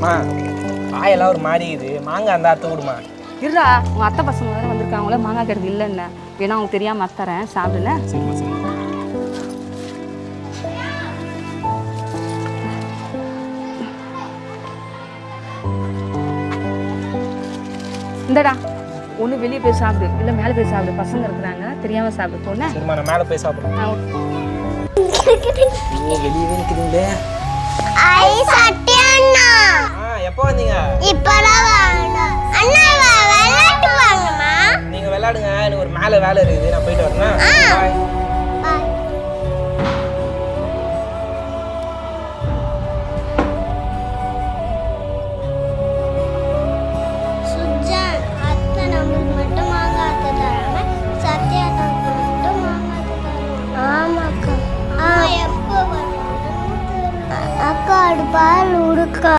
அம்மா காயெல்லாம் ஒரு மாதிரி இது மாங்காய் அந்த அத்தை விடுமா. இருடா உங்கள் அத்தை பசங்க வேறு வந்திருக்காங்களே மாங்காய் கிடையாது இல்லைன்னு வேணா அவங்க தெரியாமல் அத்தரேன் சாப்பிடுன்னு. சரிம்மா சரிம்மா. இந்தடா ஒன்று வெளியே போய் சாப்பிடு இல்லை மேலே போய் சாப்பிடு பசங்க இருக்கிறாங்க தெரியாமல் சாப்பிடு போன. சரிம்மா நான் மேலே போய் சாப்பிட்றேன். வெளியவே நிற்கிறீங்களே. எப்போ வந்தீங்க? நீங்க விளையாடுங்க, எனக்கு ஒரு மேலே வேலை இருக்குது, நான் போயிட்டு வரேன்.